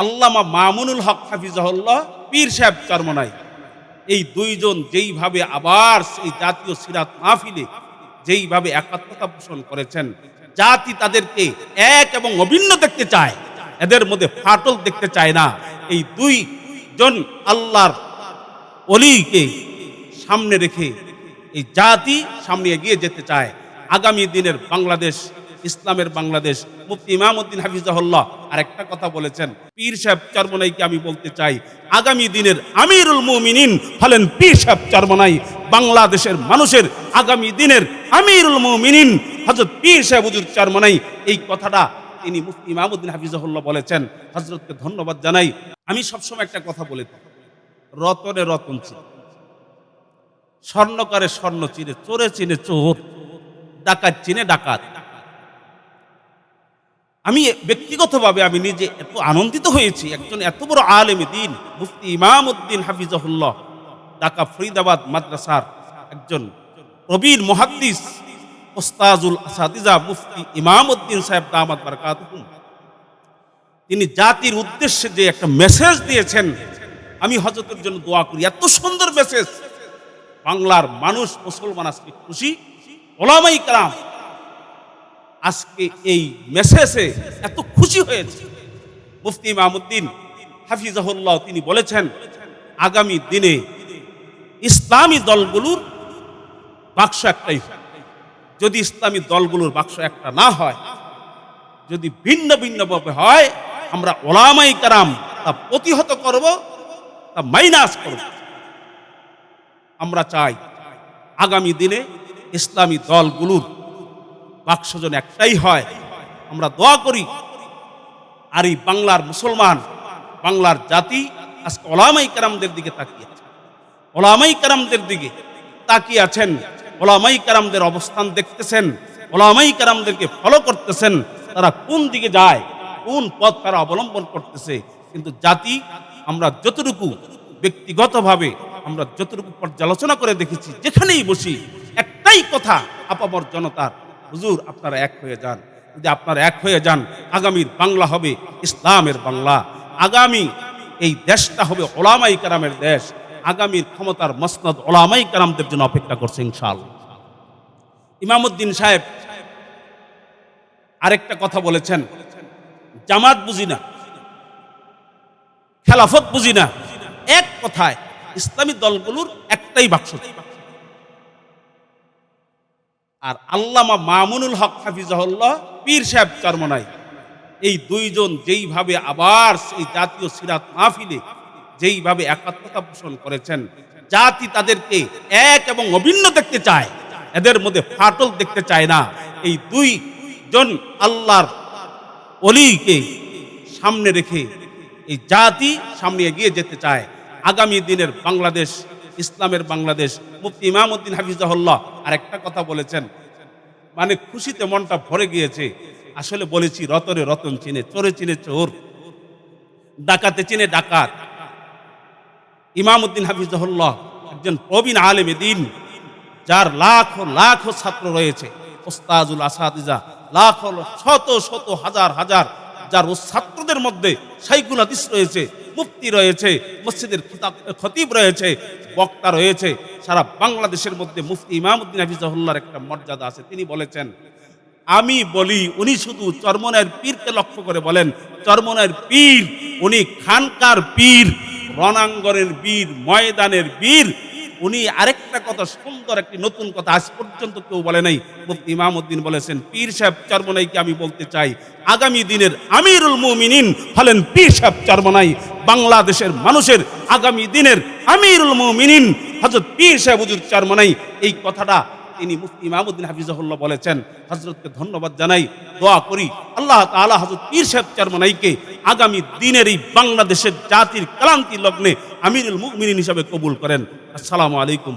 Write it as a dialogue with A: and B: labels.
A: আল্লামা মামুনুল হক হাফিজাহুল্লাহ পীর সাহেব চরমনাই, এই দুইজন যেইভাবে আবার এই জাতীয় সিরাত মাহফিলে যেইভাবে একাত্মতা পোষণ করেছেন, জাতি তাদেরকে এক এবং অভিন্ন দেখতে চায়, এদের মধ্যে ফাটল দেখতে চায় না। এই দুইজন আল্লাহর ওলিকে সামনে রেখে এই জাতি সামনে এগিয়ে যেতে চায়। আগামী দিনের বাংলাদেশ, ইসলামের বাংলাদেশ। মুফতি ইমামউদ্দিন হাফিজাহুল্লাহ আরেকটা কথা বলেছেন, পীর সাহেব চরমনাইকে আমি বলতে চাই, আগামী দিনের আমিরুল মুমিনিন হলেন পীর সাহেব চরমনাই। বাংলাদেশের মানুষের আগামী দিনের আমিরুল মুমিনিন হযরত পীর সাহেব হুজুর চরমনাই। এই কথাটা তিনি মুফতি ইমামউদ্দিন হাফিজাহুল্লাহ বলেছেন। হযরতকে ধন্যবাদ জানাই। আমি সবসময় একটা কথা বলে থাকি, রতনে রতন চিনে, স্বর্ণকারে স্বর্ণ চিনে, চোরে চিনে চোর, ডাকাত চিনে ডাকাত। আমি ব্যক্তিগতভাবে আমি নিজে এত আনন্দিত হয়েছি, একজন এত বড় আলেমে দ্বীন মুফতি ইমামউদ্দিন হাফিজাহুল্লাহ, ঢাকা ফরিদাবাদ মাদ্রাসার একজন প্রবীণ মুহাদ্দিস, ওস্তাজুল আসাতিজা মুফতি ইমামউদ্দিন সাহেব দামাত বারাকাতুহুম, তিনি জাতির উদ্দেশ্যে যে একটা মেসেজ দিয়েছেন, আমি হযরতের জন্য দোয়া করি। এত সুন্দর মেসেজ, বাংলার মানুষ মুসলমান আজকে খুশি, ওলামায়ে কেরাম আজকে এই মেসেজে এত খুশি হয়েছে। মুফতি ইমামউদ্দিন হাফিজাহুল্লাহ তিনি বলেছেন, আগামী দিনে ইসলামী দলগুলোর বাক্স একটাই হয়। যদি ইসলামী দলগুলোর বাক্স একটা না হয়, যদি ভিন্ন ভিন্নভাবে হয়, আমরা ওলামায়ে কেরাম তা প্রতিহত করব, তা মাইনাস করব। আমরা চাই আগামী দিনে ইসলামী দলগুলোর বাক্স যেন একটাই হয়। আমরা দোয়া করি। আর এই বাংলার মুসলমান, বাংলার জাতি আজকে ওলামায়ে কেরামদের দিকে তাকিয়ে আছে, ওলামায়ে কেরামদের দিকে তাকিয়ে আছেন, ওলামায়ে কেরামদের অবস্থান দেখতেছেন, ওলামায়ে কেরামদেরকে ফলো করতেছেন, তারা কোন দিকে যায়, কোন পথ তারা অবলম্বন করতেছে। কিন্তু জাতি, আমরা যতটুকু ব্যক্তিগতভাবে আমরা যতটুকু পর্যালোচনা করে দেখেছি, যেখানেই বসি একটাই কথা আপামর জনতার, হুজুর আপনারা এক হয়ে যান। যদি আপনারা এক হয়ে যান, আগামীর বাংলা হবে ইসলামের বাংলা, আগামী এই দেশটা হবে ওলামায়ে কেরামের দেশ, আগামীর ক্ষমতার মসনদ ওলামায়ে কেরামদের জন্য অপেক্ষা করছে ইনশাআল্লাহ। ইমামউদ্দিন সাহেব আরেকটা কথা বলেছেন, জামাত বুঝি না, খেলাফত বুঝি না, এক কথায় ইসলামী দলগুলোর একটাই বাক্স। আর আল্লামা মামুনুল হক হাফিজাহুল্লাহ পীর সাহেব চরমনাই, এই দুইজন যেইভাবে আবার এই জাতীয় সিরাত মাহফিলে যেইভাবে একাত্মতা পোষণ করেছেন, জাতি তাদেরকে এক এবং অভিন্ন দেখতে চায়, এদের মধ্যে ফাটল দেখতে চায় না। এই দুইজন আল্লাহর ওলিকে সামনে রেখে এই জাতি সামনে এগিয়ে যেতে চায়। আগামী দিনের বাংলাদেশ, ইসলামের বাংলাদেশ। মুফতি ইমামউদ্দিন হাফিজাহুল্লাহ আরেকটা কথা বলেছেন, মানে খুশিতে মনটা ভরে গিয়েছে। আসলে বলেছি, রতনে রতন চিনে, চোরে চিনে চোর, ডাকাতে চিনে ডাকাত। ইমামউদ্দিন হাফিজাহুল্লাহ একজন প্রবীণ আলেমে দ্বীন, যার লাখো লাখো ছাত্র রয়েছে, ওস্তাজুল আসাতিজা, লাখো শত শত হাজার হাজার, যার ও ছাত্রদের মধ্যে শাইখুল হাদিস রয়েছে, মুফতি রয়েছে, মসজিদের খতিব রয়েছে, বক্তা রয়েছে। সারা বাংলাদেশের মধ্যে মুফতি ইমামউদ্দিন হাফিজাহুল্লাহর একটা মর্যাদা আছে। তিনি বলেছেন, আমি বলি, উনি শুধু চরমনাইয়ের পীরকে লক্ষ্য করে বলেন, চরমনাইয়ের পীর উনি খানকার পীর, রণাঙ্গনের বীর, ময়দানের বীর। উনি আরেকটা কথা, সুন্দর একটি নতুন কথা আজ পর্যন্ত কেউ বলে নাই। মুফতি ইমামউদ্দিন বলেছেন, পীর সাহেব চরমনাইকে আমি বলতে চাই, আগামী দিনের আমিরুল মুমিনিন হলেন পীর সাহেব চরমনাই। বাংলাদেশের মানুষের আগামী দিনের আমিরুল মুমিনিন হযরত পীর সাহেব হুজুর চরমনাই। এই কথাটা তিনি মুফতি ইমামউদ্দিন হাফিজাহুল্লাহ বলেছেন। হযরতকে ধন্যবাদ জানাই, দোয়া করি আল্লাহ তাআলা হযরত পীর সাহেব চরমনাইকে আগামী দিনের এই বাংলাদেশের জাতির ক্রান্তি লগ্নে আমিরুল মুমিনিন হিসাবে কবুল করেন। আসসালামু আলাইকুম।